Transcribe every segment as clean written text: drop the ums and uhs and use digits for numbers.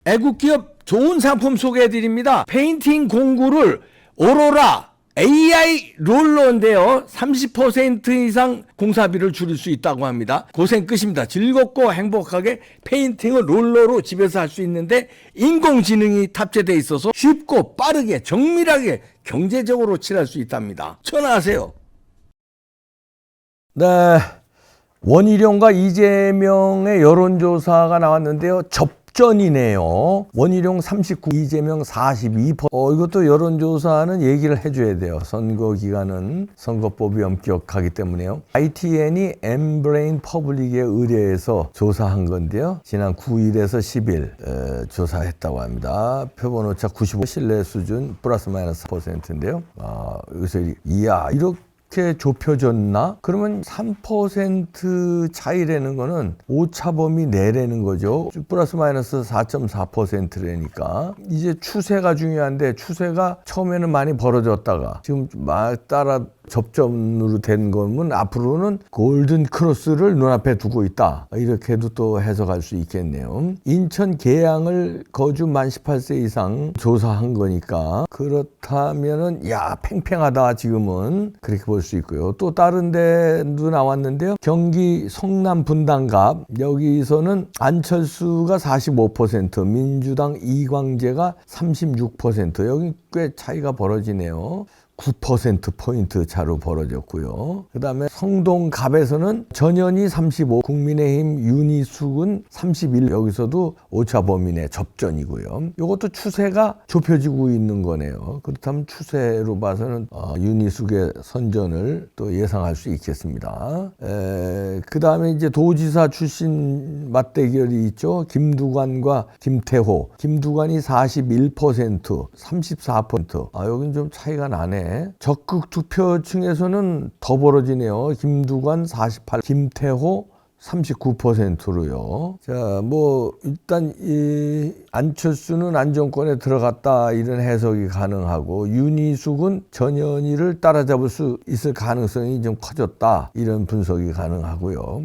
애국기업 좋은 상품 소개해드립니다. 페인팅 공구를 오로라 AI 롤러인데요. 30% 이상 공사비를 줄일 수 있다고 합니다. 고생 끝입니다. 즐겁고 행복하게 페인팅을 롤러로 집에서 할 수 있는데 인공지능이 탑재되어 있어서 쉽고 빠르게 정밀하게 경제적으로 칠할 수 있답니다. 전화하세요. 네, 원희룡과 이재명의 여론조사가 나왔는데요. 접전이네요. 원희룡 39, 이재명 42%. 이것도 여론조사는 얘기를 해줘야 돼요. 선거 기간은 선거법이 엄격하기 때문에요. ITN이 엠브레인 퍼블릭에 의뢰해서 조사한 건데요. 지난 9일에서 10일 조사했다고 합니다. 표본오차 95 신뢰 수준 플러스 마이너스 4%인데요. 여기서 이렇게 좁혀졌나? 그러면 3% 차이라는 거는 오차범위 내라는 거죠. 플러스 마이너스 4.4%라니까. 이제 추세가 중요한데 추세가 처음에는 많이 벌어졌다가 지금 막 따라 접점으로 된 거면 앞으로는 골든 크로스를 눈앞에 두고 있다. 이렇게도 또 해석할 수 있겠네요. 인천 계양을 거주 만 18세 이상 조사한 거니까 그렇다면은 팽팽하다 지금은 그렇게 볼 수 있고요. 또 다른 데도 나왔는데요. 경기 성남 분당갑 여기서는 안철수가 45%, 민주당 이광재가 36%. 여기 꽤 차이가 벌어지네요. 9%포인트 차로 벌어졌고요. 그 다음에 성동갑에서는 전현희 35, 국민의힘 윤희숙은 31. 여기서도 오차범위 내 접전이고요. 이것도 추세가 좁혀지고 있는 거네요. 그렇다면 추세로 봐서는 윤희숙의 선전을 또 예상할 수 있겠습니다. 그 다음에 이제 도지사 출신 맞대결이 있죠. 김두관과 김태호. 김두관이 41%, 34%. 여긴 좀 차이가 나네. 적극 투표층에서는 더 벌어지네요. 김두관 48, 김태호 39%로요. 자, 일단 이 안철수는 안정권에 들어갔다 이런 해석이 가능하고 윤희숙은 전현희를 따라잡을 수 있을 가능성이 좀 커졌다 이런 분석이 가능하고요.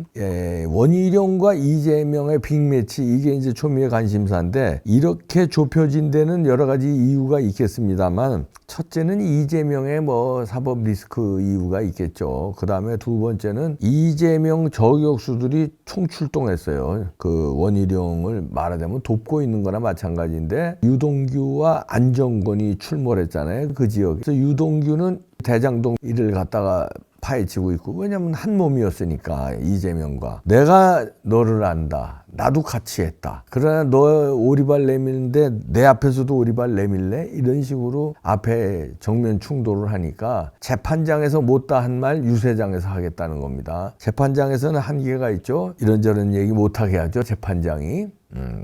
원희룡과 이재명의 빅매치 이게 이제 초미의 관심사인데 이렇게 좁혀진 데는 여러 가지 이유가 있겠습니다만 첫째는 이재명의 사법 리스크 이유가 있겠죠. 그 다음에 두 번째는 이재명 저격수들이 총출동했어요. 그 원희룡을 말하자면 돕고 있는 거나 마찬가지인데 유동규와 안정권이 출몰했잖아요. 그 지역에. 그래서 유동규는 대장동 일을 갖다가 파헤치고 있고 왜냐면 한 몸이었으니까 이재명과 내가 너를 안다. 나도 같이 했다. 그러나 너 오리발 내밀는데 내 앞에서도 오리발 내밀래? 이런 식으로 앞에 정면 충돌을 하니까 재판장에서 못다 한 말 유세장에서 하겠다는 겁니다. 재판장에서는 한계가 있죠. 이런저런 얘기 못하게 하죠. 재판장이.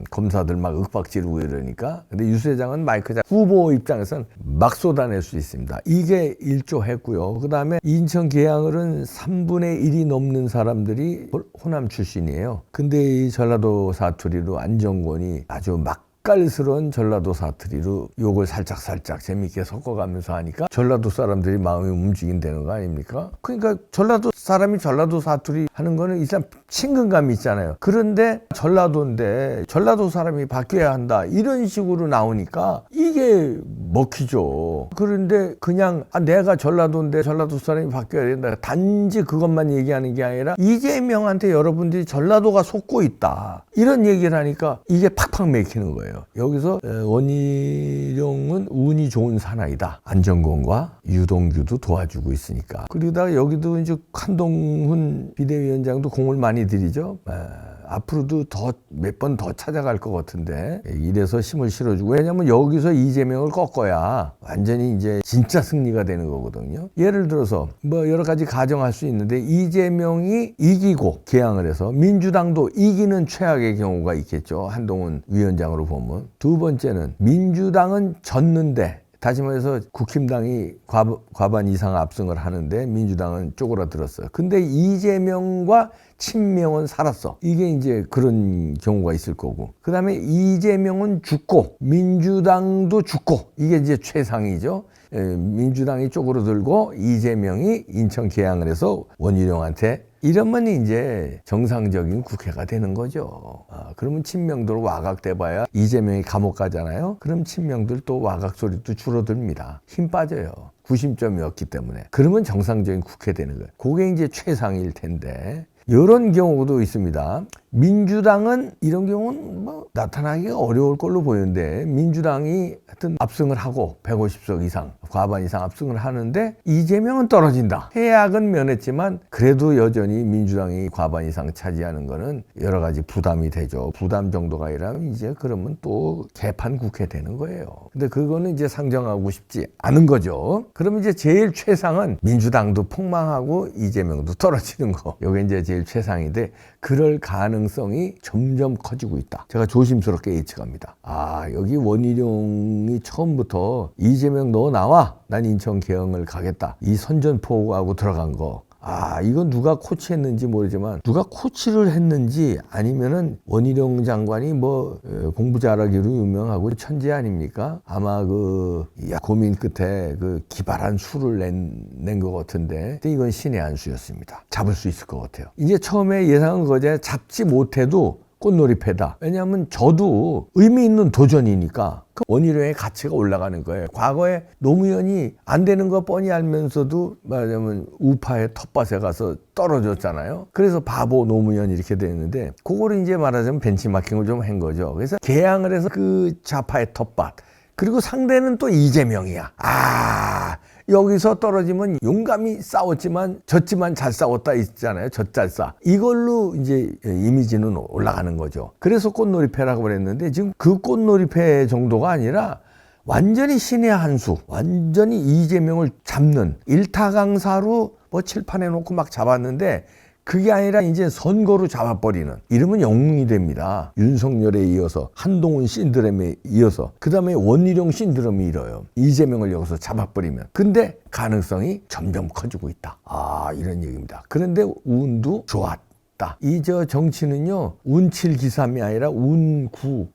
검사들 막 윽박 지르고 이러니까. 근데 유세장은 마이크장 후보 입장에서는 막 쏟아낼 수 있습니다. 이게 일조했고요. 그 다음에 인천 계양을은 3분의 1이 넘는 사람들이 호남 출신이에요. 근데 이 전라도 사투리로 안정권이 아주 맛깔스러운 전라도 사투리로 욕을 살짝 재밌게 섞어가면서 하니까 전라도 사람들이 마음이 움직인다는 거 아닙니까? 그러니까 전라도 사람이 전라도 사투리 하는 거는 일단 친근감이 있잖아요. 그런데 전라도인데 전라도 사람이 바뀌어야 한다 이런 식으로 나오니까 이게 먹히죠. 그런데 그냥 내가 전라도인데 전라도 사람이 바뀌어야 된다. 단지 그것만 얘기하는 게 아니라 이재명한테 여러분들이 전라도가 속고 있다. 이런 얘기를 하니까 이게 팍팍 맥히는 거예요. 여기서 원희룡은 운이 좋은 사나이다. 안정권과 유동규도 도와주고 있으니까. 그러다가 여기도 이제 한동훈 비대위원장도 공을 많이 들이죠. 앞으로도 몇 번 더 찾아갈 것 같은데 이래서 힘을 실어주고 왜냐면 여기서 이재명을 꺾어야 완전히 이제 진짜 승리가 되는 거거든요. 예를 들어서 여러 가지 가정할 수 있는데 이재명이 이기고 개항을 해서 민주당도 이기는 최악의 경우가 있겠죠. 한동훈 위원장으로 보면. 두 번째는 민주당은 졌는데 다시 말해서 국힘당이 과반 이상 압승을 하는데 민주당은 쪼그라들었어요. 근데 이재명과 친명은 살았어. 이게 이제 그런 경우가 있을 거고. 그 다음에 이재명은 죽고 민주당도 죽고 이게 이제 최상이죠. 민주당이 쪼그라들고 이재명이 인천 계양을 해서 원희룡한테 이러면 이제 정상적인 국회가 되는 거죠. 그러면 친명들 와각돼 봐야 이재명이 감옥 가잖아요. 그럼 친명들 또 와각 소리도 줄어듭니다. 힘 빠져요. 구심점이었기 때문에. 그러면 정상적인 국회 되는 거예요. 그게 이제 최상일 텐데. 이런 경우도 있습니다. 민주당은 이런 경우는 뭐 나타나기가 어려울 걸로 보이는데, 민주당이 하여튼 압승을 하고 150석 이상, 과반 이상 압승을 하는데 이재명은 떨어진다. 해악은 면했지만 그래도 여전히 민주당이 과반 이상 차지하는 거는 여러 가지 부담이 되죠. 부담 정도가 아니라 이제 그러면 또 개판 국회 되는 거예요. 근데 그거는 이제 상정하고 싶지 않은 거죠. 그러면 이제 제일 최상은 민주당도 폭망하고 이재명도 떨어지는 거. 이게 이제 제일 최상인데, 그럴 가능성이 점점 커지고 있다. 제가 조심스럽게 예측합니다. 여기 원희룡이 처음부터 이재명 너 나와, 난 인천 계엄을 가겠다, 이 선전포고하고 들어간 거, 이건 누가 코치했는지 모르지만, 누가 코치를 했는지 아니면은 원희룡 장관이 뭐 공부 잘하기로 유명하고 천재 아닙니까? 아마 고민 끝에 기발한 수를 낸 것 같은데, 근데 이건 신의 한 수였습니다. 잡을 수 있을 것 같아요. 이제 처음에 예상은 거제 잡지 못해도 꽃놀이패다. 왜냐하면 저도 의미 있는 도전이니까 그 원희룡의 가치가 올라가는 거예요. 과거에 노무현이 안 되는 거 뻔히 알면서도 말하자면 우파의 텃밭에 가서 떨어졌잖아요. 그래서 바보 노무현 이렇게 됐는데, 그거를 이제 말하자면 벤치마킹을 좀 한 거죠. 그래서 개항을 해서 그 좌파의 텃밭, 그리고 상대는 또 이재명이야. 여기서 떨어지면 용감히 싸웠지만 졌지만 잘 싸웠다 있잖아요. 젖잘싸. 이걸로 이제 이미지는 올라가는 거죠. 그래서 꽃놀이패라고 그랬는데, 지금 그 꽃놀이패 정도가 아니라 완전히 신의 한 수, 완전히 이재명을 잡는 일타강사로 뭐 칠판에 놓고 막 잡았는데, 그게 아니라 이제 선거로 잡아버리는, 이러면 영웅이 됩니다. 윤석열에 이어서 한동훈 신드롬에 이어서 그 다음에 원희룡 신드롬이 일어요. 이재명을 여기서 잡아버리면. 근데 가능성이 점점 커지고 있다. 이런 얘기입니다. 그런데 운도 좋았다. 이 정치는요, 운칠 기삼이 아니라 운구,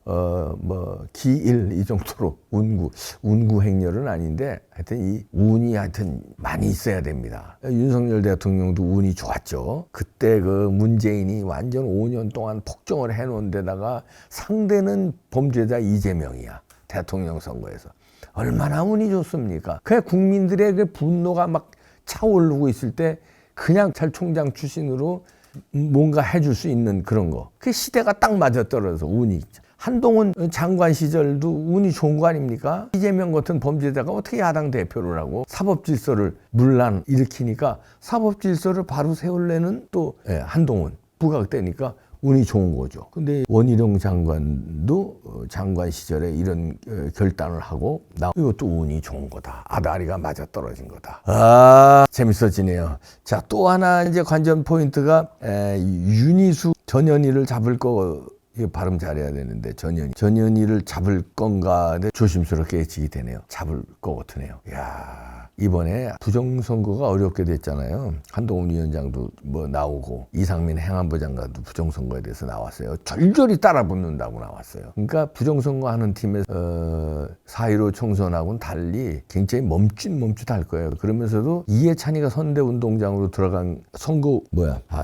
기일 이 정도로 운구 행렬은 아닌데, 하여튼 이 운이 하여튼 많이 있어야 됩니다. 윤석열 대통령도 운이 좋았죠. 그때 문재인이 완전 5년 동안 폭정을 해놓은 데다가 상대는 범죄자 이재명이야. 대통령 선거에서. 얼마나 운이 좋습니까? 그냥 국민들의 그 분노가 막 차오르고 있을 때 그냥 찰총장 출신으로 뭔가 해줄 수 있는 그런 거. 그 시대가 딱 맞아떨어져서 운이. 한동훈 장관 시절도 운이 좋은 거 아닙니까? 이재명 같은 범죄자가 어떻게 야당 대표를 하고 사법질서를 문란 일으키니까 사법질서를 바로 세울래는 또 한동훈 부각되니까 운이 좋은 거죠. 근데 원희룡 장관도 장관 시절에 이런 결단을 하고 이것도 운이 좋은 거다. 아다리가 맞아떨어진 거다. 재밌어지네요. 자, 또 하나 이제 관전 포인트가 윤희숙 전현희를 잡을 거, 이거 발음 잘해야 되는데, 전현희를 잡을 건가 조심스럽게 예측이 되네요. 잡을 것 같으네요. 이번에 부정선거가 어렵게 됐잖아요. 한동훈 위원장도 뭐 나오고 이상민 행안부 장관도 부정선거에 대해서 나왔어요. 절절히 따라붙는다고 나왔어요. 그러니까 부정선거 하는 팀에서 4.15 총선하고는 달리 굉장히 멈칫할 거예요. 그러면서도 이해찬이가 선대운동장으로 들어간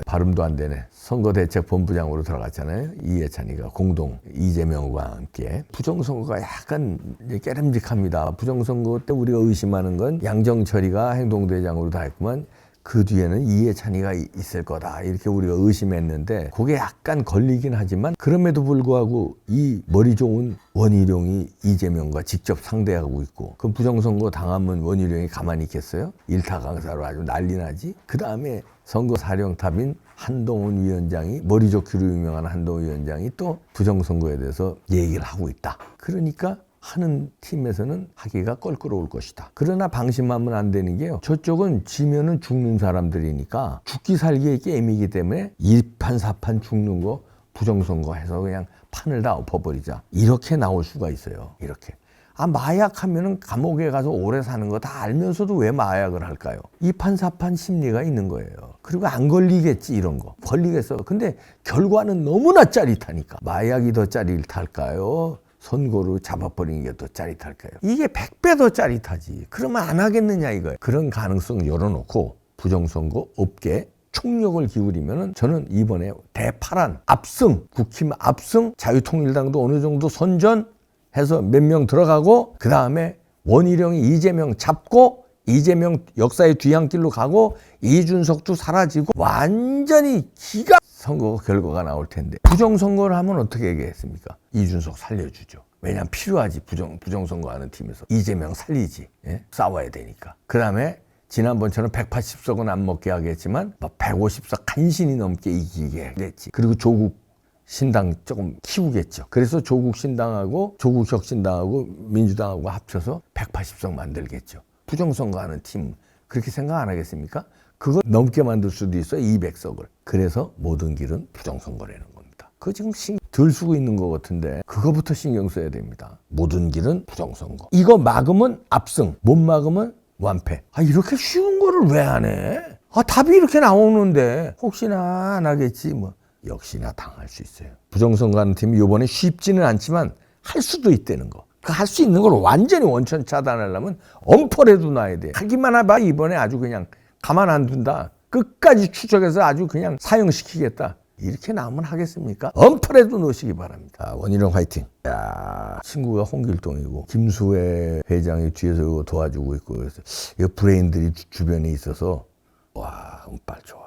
발음도 안 되네. 선거대책본부장으로 들어갔잖아요. 이해찬이가 공동 이재명과 함께. 부정선거가 약간 깨름직합니다. 부정선거 때 우리가 의심하는 건 양정철이가 행동대장으로 다 했구만, 그 뒤에는 이해찬이가 있을 거다 이렇게 우리가 의심했는데, 그게 약간 걸리긴 하지만 그럼에도 불구하고 이 머리 좋은 원희룡이 이재명과 직접 상대하고 있고, 그 부정선거 당하면 원희룡이 가만히 있겠어요? 일타강사로 아주 난리 나지. 그 다음에 선거사령탑인 한동훈 위원장이, 머리 좋기로 유명한 한동훈 위원장이 또 부정선거에 대해서 얘기를 하고 있다. 그러니까 하는 팀에서는 하기가 껄끄러울 것이다. 그러나 방심하면 안 되는 게요, 저쪽은 지면은 죽는 사람들이니까 죽기 살기의 게임이기 때문에 2판 4판 죽는 거 부정선거 해서 그냥 판을 다 엎어버리자, 이렇게 나올 수가 있어요. 이렇게. 마약하면은 감옥에 가서 오래 사는 거 다 알면서도 왜 마약을 할까요? 2판 4판 심리가 있는 거예요. 그리고 안 걸리겠지, 이런 거. 걸리겠어. 근데 결과는 너무나 짜릿하니까. 마약이 더 짜릿할까요? 선거로 잡아버리는 게 더 짜릿할까요? 이게 100배 더 짜릿하지. 그러면 안 하겠느냐 이거예요. 그런 가능성 열어놓고 부정선거 없게 총력을 기울이면은 저는 이번에 대파란 압승, 국힘 압승, 자유통일당도 어느 정도 선전해서 몇 명 들어가고 그 다음에 원희룡이 이재명 잡고 이재명 역사의 뒤안길로 가고 이준석도 사라지고 완전히 기가 선거 결과가 나올 텐데 부정선거를 하면 어떻게 얘기했습니까? 이준석 살려주죠. 왜냐하면 필요하지. 부정선거하는 팀에서 이재명 살리지. 예? 싸워야 되니까. 그 다음에 지난번처럼 180석은 안 먹게 하겠지만 150석 간신히 넘게 이기게 했지. 그리고 조국 신당 조금 키우겠죠. 그래서 조국 신당하고 조국 혁신당하고 민주당하고 합쳐서 180석 만들겠죠. 부정선거하는 팀 그렇게 생각 안 하겠습니까? 그거 넘게 만들 수도 있어요. 200석을. 그래서 모든 길은 부정선거라는 겁니다. 그거 지금 덜 쓰고 있는 것 같은데 그거부터 신경 써야 됩니다. 모든 길은 부정선거. 이거 막으면 압승, 못 막으면 완패. 이렇게 쉬운 거를 왜 안 해? 답이 이렇게 나오는데 혹시나 안 하겠지 뭐. 역시나 당할 수 있어요. 부정선거하는 팀이 이번에 쉽지는 않지만 할 수도 있다는 거. 그 할 수 있는 걸 완전히 원천 차단하려면 엄포라도 놔야 돼. 하기만 해봐 이번에 아주 그냥 가만 안 둔다. 끝까지 추적해서 아주 그냥 사형시키겠다. 이렇게 나오면 하겠습니까? 엄포라도 놓으시기 바랍니다. 원희룡 화이팅. 야, 친구가 홍길동이고 김수회 회장이 뒤에서 도와주고 있고 그래서 이 브레인들이 주변에 있어서 와, 운빨 좋아.